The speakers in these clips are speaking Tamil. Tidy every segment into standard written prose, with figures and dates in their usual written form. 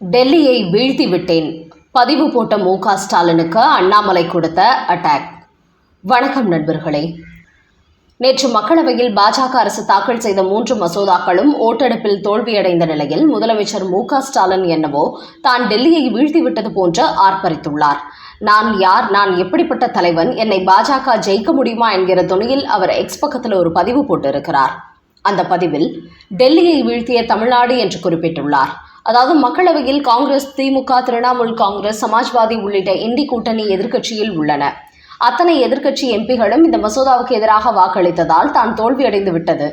டெல்லியை வீழ்த்தி விட்டேன். பதிவு போட்ட மு.க. ஸ்டாலினுக்கு அண்ணாமலை கொடுத்த அட்டாக். வணக்கம் நண்பர்களே. நேற்று மக்களவையில் பாஜக அரசு தாக்கல் செய்த 3 மசோதாக்களும் ஓட்டெடுப்பில் தோல்வியடைந்த நிலையில் முதலமைச்சர் மு.க. ஸ்டாலின் என்னவோ தான் டெல்லியை வீழ்த்திவிட்டது போன்று ஆர்ப்பரித்துள்ளார். நான் யார், நான் எப்படிப்பட்ட தலைவன், என்னை பாஜக ஜெயிக்க முடியுமா என்கிற துணியில் அவர் எக்ஸ் பக்கத்தில் ஒரு பதிவு போட்டிருக்கிறார். அந்த பதிவில் டெல்லியை வீழ்த்திய தமிழ்நாடு என்று குறிப்பிட்டுள்ளார். அதாவது மக்களவையில் காங்கிரஸ், திமுக, திரிணாமுல் காங்கிரஸ், சமாஜ்வாதி உள்ளிட்ட இண்டி கூட்டணி எதிர்க்கட்சியில் உள்ளன. அத்தனை எதிர்க்கட்சி எம்பிகளும் இந்த மசோதாவுக்கு எதிராக வாக்களித்ததால் தான் தோல்வியடைந்து விட்டது.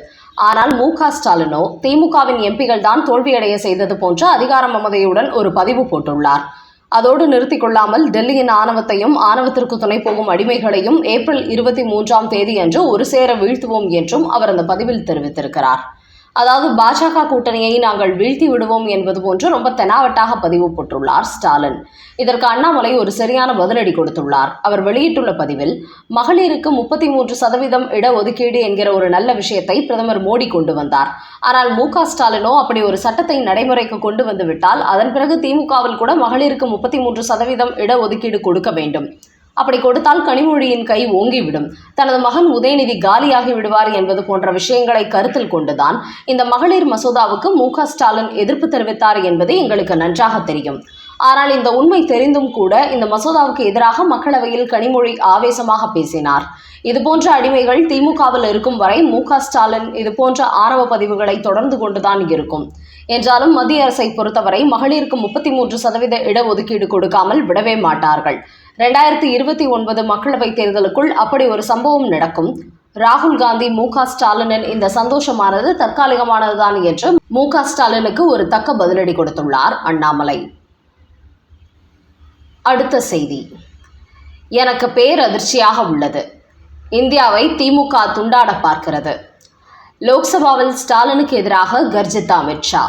ஆனால் மு.க. ஸ்டாலினோ திமுகவின் எம்பிகள் தான் தோல்வியடைய செய்தது போன்ற அதிகார மமதையுடன் ஒரு பதிவு போட்டுள்ளார். அதோடு நிறுத்திக் கொள்ளாமல் டெல்லியின் ஆணவத்தையும் ஆணவத்திற்கு துணை போகும் அடிமைகளையும் ஏப்ரல் 23ஆம் தேதி அன்று ஒரு சேர வீழ்த்துவோம் என்றும் அவர் அந்த பதிவில் தெரிவித்திருக்கிறார். அதாவது பாஜக கூட்டணியை நாங்கள் வீழ்த்தி விடுவோம் என்பது போன்று ரொம்ப தெனாவட்டாக பதிவு போட்டுள்ளார் ஸ்டாலின். இதற்கு அண்ணாமலை ஒரு சரியான பதிலடி கொடுத்துள்ளார். அவர் வெளியிட்டுள்ள பதிவில் மகளிருக்கு 33% இடஒதுக்கீடு என்கிற ஒரு நல்ல விஷயத்தை பிரதமர் மோடி கொண்டு வந்தார். ஆனால் மு.க. ஸ்டாலினோ அப்படி ஒரு சட்டத்தை நடைமுறைக்கு கொண்டு வந்து விட்டால் அதன் பிறகு திமுகவில் கூட மகளிருக்கு 33% இடஒதுக்கீடு கொடுக்க வேண்டும். அப்படி கொடுத்தால் கனிமொழியின் கை ஓங்கிவிடும், தனது மகன் உதயநிதி காலியாகி விடுவார் என்பது போன்ற விஷயங்களை கருத்தில் கொண்டுதான் இந்த மகளிர் மசோதாவுக்கு மு.க. ஸ்டாலின் எதிர்ப்பு தெரிவித்தார் என்பது எங்களுக்கு நன்றாக தெரியும். ஆனால் இந்த உண்மை தெரிந்தும் கூட இந்த மசோதாவுக்கு எதிராக மக்களவையில் கனிமொழி ஆவேசமாக பேசினார். இதுபோன்ற அடிமைகள் திமுகவில் இருக்கும் வரை மு.க. ஸ்டாலின் இதுபோன்ற ஆணவ பதிவுகளை தொடர்ந்து கொண்டுதான் இருக்கும். என்றாலும் மத்திய அரசை பொறுத்தவரை மகளிருக்கு 33% இடஒதுக்கீடு கொடுக்காமல் விடவே மாட்டார்கள். 2029 மக்களவைத் தேர்தலுக்குள் அப்படி ஒரு சம்பவம் நடக்கும். ராகுல் காந்தி மு.க. ஸ்டாலினின் இந்த சந்தோஷமானது தற்காலிகமானதுதான் என்று மு.க. ஸ்டாலினுக்கு ஒரு தக்க பதிலடி கொடுத்துள்ளார் அண்ணாமலை. அடுத்த செய்தி. எனக்கு பேரதிர்ச்சியாக உள்ளது. இந்தியாவை திமுக துண்டாட பார்க்கிறது. லோக்சபாவில் ஸ்டாலினுக்கு எதிராக கர்ஜித்த அமித்ஷா.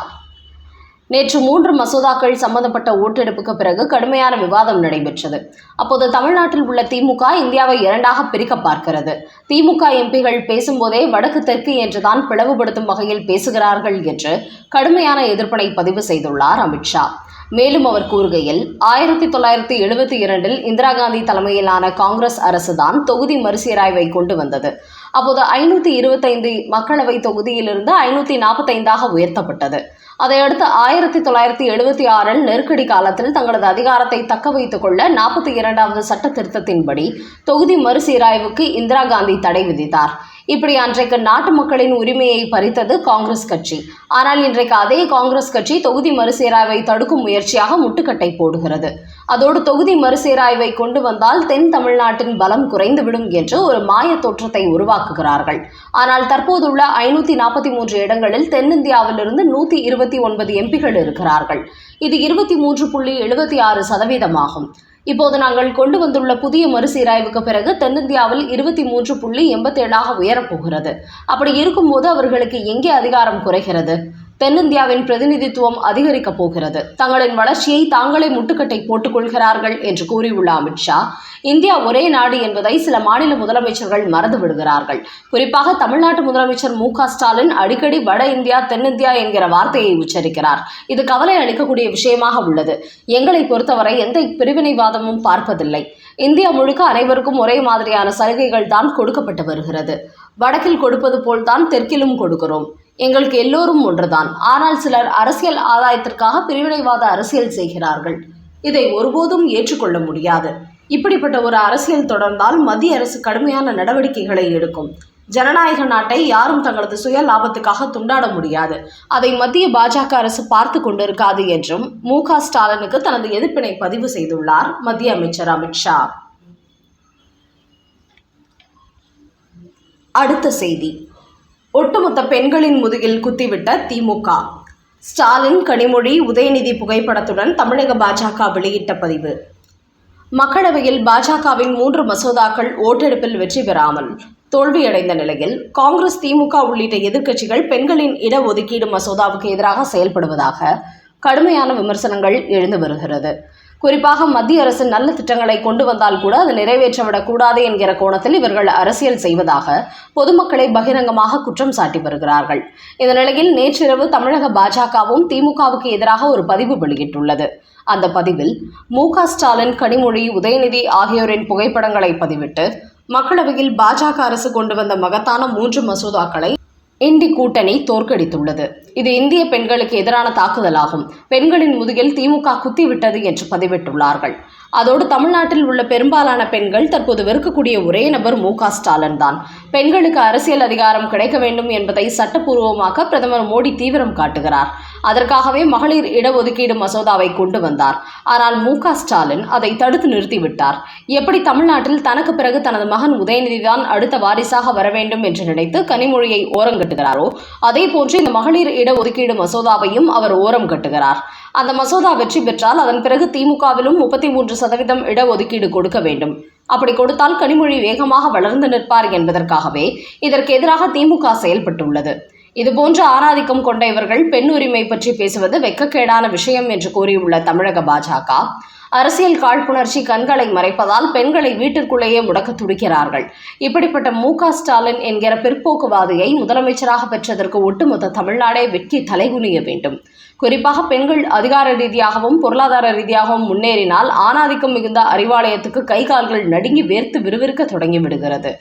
நேற்று 3 மசோதாக்கள் சம்பந்தப்பட்ட ஓட்டெடுப்புக்கு பிறகு கடுமையான விவாதம் நடைபெற்றது. அப்போது தமிழ்நாட்டில் உள்ள திமுக இந்தியாவை 2ஆக பிரிக்க பார்க்கிறது. திமுக எம்பிகள் பேசும்போதே வடக்கு தெற்கு என்றுதான் பிளவுபடுத்தும் வகையில் பேசுகிறார்கள் என்று கடுமையான எதிர்ப்பினை பதிவு செய்துள்ளார் அமித்ஷா. மேலும் அவர் கூறுகையில் 1972இல் இந்திரா காந்தி தலைமையிலான காங்கிரஸ் அரசுதான் தொகுதி மறுசீராய்வை கொண்டு வந்தது. அப்போது 525 மக்களவை தொகுதியிலிருந்து 545ஆக உயர்த்தப்பட்டது. அதையடுத்து 1976இல் நெருக்கடி காலத்தில் தங்களது அதிகாரத்தை தக்க வைத்துக் கொள்ள 42வது சட்ட திருத்தத்தின்படி தொகுதி மறுசீராய்வுக்கு இந்திரா காந்தி தடை விதித்தார். இப்படி அன்றைக்கு நாட்டு மக்களின் உரிமையை பறித்தது காங்கிரஸ் கட்சி. ஆனால் இன்றைக்கு அதே காங்கிரஸ் கட்சி தொகுதி மறுசீராய்வை தடுக்கும் முயற்சியாக முட்டுக்கட்டை போடுகிறது. அதோடு தொகுதி மறுசீராய்வை கொண்டு வந்தால் தென் தமிழ்நாட்டின் பலம் குறைந்துவிடும் என்று ஒரு மாய தோற்றத்தை உருவாக்குகிறார்கள். ஆனால் தற்போதுள்ள 543 இடங்களில் தென்னிந்தியாவிலிருந்து 129 எம்பிகள் இருக்கிறார்கள். இது 23.76% ஆகும். இப்போது நாங்கள் கொண்டு வந்துள்ள புதிய மறுசீராய்வுக்கு பிறகு தென்னிந்தியாவில் 23.87ஆக உயரப்போகிறது. அப்படி இருக்கும்போது அவர்களுக்கு எங்கே அதிகாரம் குறைகிறது? தென்னிந்தியாவின் பிரதிநிதித்துவம் அதிகரிக்கப் போகிறது. தங்களின் வளர்ச்சியை தாங்களே முட்டுக்கட்டை போட்டுக் கொள்கிறார்கள் என்று கூறியுள்ள அமித்ஷா, இந்தியா ஒரே நாடு என்பதை சில மாநில முதலமைச்சர்கள் மறந்து விடுகிறார்கள். குறிப்பாக தமிழ்நாட்டு முதலமைச்சர் மு.க. ஸ்டாலின் அடிக்கடி வட இந்தியா, தென்னிந்தியா என்கிற வார்த்தையை உச்சரிக்கிறார். இது கவலை அளிக்கக்கூடிய விஷயமாக உள்ளது. எங்களை பொறுத்தவரை எந்த பிரிவினைவாதமும் பார்ப்பதில்லை. இந்தியா முழுக்க அனைவருக்கும் ஒரே மாதிரியான சலுகைகள் தான் கொடுக்கப்பட்டு வருகிறது. வடக்கில் கொடுப்பது போல்தான் தெற்கிலும் கொடுக்கிறோம். எங்களுக்கு எல்லோரும் ஒன்றுதான். ஆனால் சிலர் அரசியல் ஆதாயத்திற்காக பிரிவினைவாத அரசியல் செய்கிறார்கள். இதை ஒருபோதும் ஏற்றுக்கொள்ள முடியாது. இப்படிப்பட்ட ஒரு அரசியல் தொடர்ந்தால் மத்திய அரசு கடுமையான நடவடிக்கைகளை எடுக்கும். ஜனநாயக நாட்டை யாரும் தங்களது சுய லாபத்துக்காக துண்டாட முடியாது. அதை மத்திய பாஜக அரசு பார்த்து கொண்டிருக்காது என்றும் மு.க. ஸ்டாலினுக்கு தனது எதிர்ப்பினை பதிவு செய்துள்ளார் மத்திய அமைச்சர் அமித்ஷா. அடுத்த செய்தி. ஒட்டுமொத்த பெண்களின் முதுகில் குத்திவிட்ட திமுக. ஸ்டாலின், கனிமொழி, உதயநிதி புகைப்படத்துடன் தமிழக பாஜக வெளியிட்ட பதிவு. மக்களவையில் பாஜகவின் 3 மசோதாக்கள் ஓட்டெடுப்பில் வெற்றி பெறாமல் தோல்வியடைந்த நிலையில் காங்கிரஸ், திமுக உள்ளிட்ட எதிர்க்கட்சிகள் பெண்களின் இடஒதுக்கீடு மசோதாவுக்கு எதிராக செயல்படுவதாக கடுமையான விமர்சனங்கள் எழுந்து வருகிறது. குறிப்பாக மத்திய அரசு நல்ல திட்டங்களை கொண்டு வந்தால் கூட அதை நிறைவேற்றவிடக் கூடாது என்கிற கோணத்தில் இவர்கள் அரசியல் செய்வதாக பொதுமக்களை பகிரங்கமாக குற்றம் சாட்டி வருகிறார்கள். இந்த நிலையில் நேற்றிரவு தமிழக பாஜகவும் திமுகவுக்கு எதிராக ஒரு பதிவு வெளியிட்டுள்ளது. அந்த பதிவில் மு.க.ஸ்டாலின், கனிமொழி, உதயநிதி ஆகியோரின் புகைப்படங்களை பதிவிட்டு மக்களவையில் பாஜக அரசு கொண்டு வந்த மகத்தான 3 மசோதாக்களை இந்தி கூட்டணி தோற்கடித்துள்ளது. இது இந்திய பெண்களுக்கு எதிரான தாக்குதலாகும். பெண்களின் முதுகில் திமுக குத்திவிட்டது என்று பதிவிட்டுள்ளார்கள். அதோடு தமிழ்நாட்டில் உள்ள பெரும்பாலான பெண்கள் தற்போது வெறுக்கக்கூடிய ஒரே நபர் மு.க.ஸ்டாலின் தான். பெண்களுக்கு அரசியல் அதிகாரம் கிடைக்க வேண்டும் என்பதை சட்டப்பூர்வமாக்க பிரதமர் மோடி தீவிரம் காட்டுகிறார். அதற்காகவே மகளிர் இடஒதுக்கீடு மசோதாவை கொண்டு வந்தார். ஆனால் மு.க.ஸ்டாலின் அதை தடுத்து நிறுத்திவிட்டார். எப்படி தமிழ்நாட்டில் தனக்கு பிறகு தனது மகன் உதயநிதி தான் அடுத்த வாரிசாக வர வேண்டும் என்று நினைத்து கனிமொழியை ஓரங்கட்டுகிறாரோ அதே போன்று இந்த மகளிர் இடஒதுக்கீடு மசோதாவையும் அவர் ஓரம் கட்டுகிறார். அந்த மசோதா வெற்றி பெற்றால் அதன் பிறகு திமுகவிலும் 33% இடஒதுக்கீடு கொடுக்க வேண்டும். அப்படி கொடுத்தால் கனிமொழி வேகமாக வளர்ந்து நிற்பார் என்பதற்காகவே இதற்கு எதிராக திமுக செயல்பட்டுள்ளது. இதுபோன்ற ஆணாதிக்கம் கொண்ட இவர்கள் பெண் உரிமை பற்றி பேசுவது வெட்கக்கேடான விஷயம் என்று கூறியுள்ள தமிழக பாஜக, அரசியல் காழ்ப்புணர்ச்சி கண்களை மறைப்பதால் பெண்களை வீட்டிற்குள்ளேயே முடக்க துடிக்கிறார்கள். இப்படிப்பட்ட மு.க.ஸ்டாலின் என்கிற பிற்போக்குவாதியை முதலமைச்சராக பெற்றதற்கு ஒட்டுமொத்த தமிழ்நாடே வெட்கி தலைகுனிய வேண்டும். குறிப்பாக பெண்கள் அதிகார ரீதியாகவும் பொருளாதார ரீதியாகவும் முன்னேறினால் ஆணாதிக்கம் மிகுந்த அறிவாலயத்துக்கு கை கால்கள் நடுங்கி வேர்த்து விறுவிறுக்க தொடங்கிவிடுகிறது.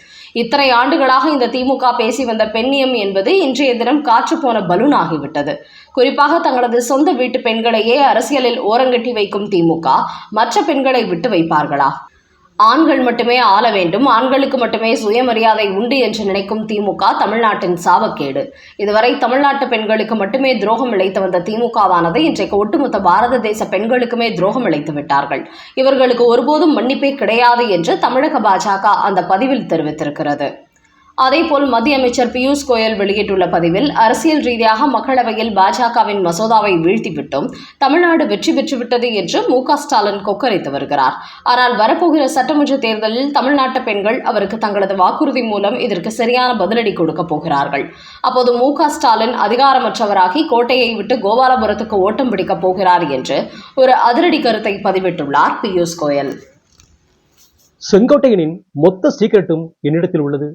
இத்தனை ஆண்டுகளாக இந்த திமுக பேசி வந்த பெண்ணியம் என்பது இன்றைய தினம் காற்று போன பலூன் ஆகிவிட்டது. குறிப்பாக தங்களது சொந்த வீட்டு பெண்களையே அரசியலில் ஓரங்கட்டி வைக்கும் திமுக மற்ற பெண்களை விட்டு வைப்பார்களா? ஆண்கள் மட்டுமே ஆள வேண்டும், ஆண்களுக்கு மட்டுமே சுயமரியாதை உண்டு என்று நினைக்கும் திமுக தமிழ்நாட்டின் சாபக்கேடு. இதுவரை தமிழ்நாட்டு பெண்களுக்கு மட்டுமே துரோகம் இழைத்து வந்த திமுகவானது இன்றைக்கு ஒட்டுமொத்த பாரத தேச பெண்களுக்குமே துரோகம் இழைத்து விட்டார்கள். இவர்களுக்கு ஒருபோதும் மன்னிப்பே கிடையாது என்று தமிழக பாஜக அந்த பதிவில் தெரிவித்திருக்கிறது. அதேபோல் மத்திய அமைச்சர் பியூஷ் கோயல் வெளியிட்டுள்ள பதிவில் அரசியல் ரீதியாக மக்களவையில் பாஜகவின் மசோதாவை வீழ்த்திவிட்டும் தமிழ்நாடு வெற்றி பெற்றுவிட்டது என்று மு.க.ஸ்டாலின் கொக்கரித்து வருகிறார். ஆனால் வரப்போகிற சட்டமன்ற தேர்தலில் தமிழ்நாட்டு பெண்கள் அவருக்கு தங்களது வாக்குறுதி மூலம் இதற்கு சரியான பதிலடி கொடுக்க போகிறார்கள். அப்போது மு.க.ஸ்டாலின் அதிகாரமற்றவராகி கோட்டையை விட்டு கோபாலபுரத்துக்கு ஓட்டம் பிடிக்கப் போகிறார் என்று ஒரு அதிரடி கருத்தை பதிவிட்டுள்ளார் பியூஷ் கோயல். செங்கோட்டையனின் மொத்த சீக்கிரட்டும் என்னிடத்தில் உள்ளது.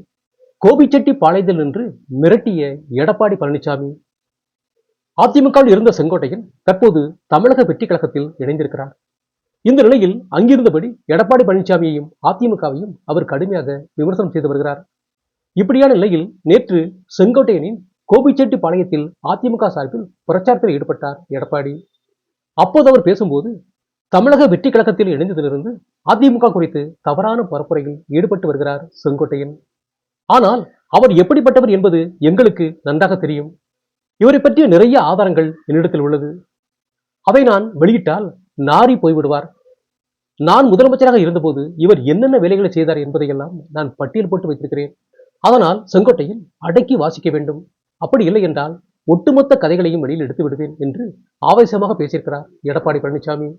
கோபிச்செட்டிப்பாளையத்தில் நின்று மிரட்டிய எடப்பாடி பழனிசாமி. அதிமுகவில் இருந்த செங்கோட்டையன் தற்போது தமிழக வெற்றி கழகத்தில் இணைந்திருக்கிறார். இந்த நிலையில் அங்கிருந்தபடி எடப்பாடி பழனிசாமியையும் அதிமுகவையும் அவர் கடுமையாக விமர்சனம் செய்து வருகிறார். இப்படியான நிலையில் நேற்று செங்கோட்டையனின் கோபிச்செட்டிப்பாளையத்தில் அதிமுக சார்பில் பிரச்சாரத்தில் ஈடுபட்டார் எடப்பாடி. அப்போது அவர் பேசும்போது தமிழக வெற்றி கழகத்தில் இணைந்ததிலிருந்து அதிமுக குறித்து தவறான பரப்புரையில் ஈடுபட்டு வருகிறார் செங்கோட்டையன். ஆனால் அவர் எப்படிப்பட்டவர் என்பது எங்களுக்கு நன்றாக தெரியும். இவரை பற்றிய நிறைய ஆதாரங்கள் என்னிடத்தில் உள்ளது. அதை நான் வெளியிட்டால் நாறி போய்விடுவார். நான் முதலமைச்சராக இருந்தபோது இவர் என்னென்ன வேலைகளை செய்தார் என்பதையெல்லாம் நான் பட்டியல் போட்டு வைத்திருக்கிறேன். அதனால் செங்கோட்டையில் அடக்கி வாசிக்க வேண்டும். அப்படி இல்லை என்றால் ஒட்டுமொத்த கதைகளையும் வெளியில் எடுத்து விடுவேன் என்று ஆவேசமாக பேசியிருக்கிறார் எடப்பாடி பழனிசாமி.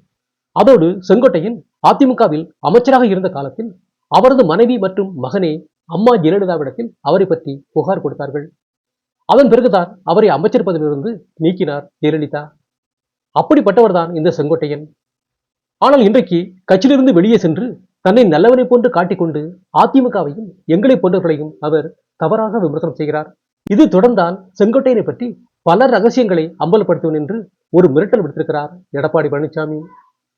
அதோடு செங்கோட்டையன் அதிமுகவில் அமைச்சராக இருந்த காலத்தில் அவரது மனைவி மற்றும் மகனே அம்மா ஜெயலலிதாவிடத்தில் அவரை பற்றி புகார் கொடுத்தார்கள். அதன் பிறகுதான் அவரை அமைச்சர் பதவியிலிருந்து நீக்கினார் ஜெயலலிதா. அப்படிப்பட்டவர்தான் இந்த செங்கோட்டையன். ஆனால் இன்றைக்கு கட்சியிலிருந்து வெளியே சென்று தன்னை நல்லவனை போன்று காட்டிக்கொண்டு அதிமுகவையும் எங்களை போன்றவர்களையும் அவர் தவறாக விமர்சனம் செய்கிறார். இது தொடர்ந்தால் செங்கோட்டையனை பற்றி பல ரகசியங்களை அம்பலப்படுத்துவேன் என்று ஒரு மிரட்டல் விடுத்திருக்கிறார் எடப்பாடி பழனிசாமி.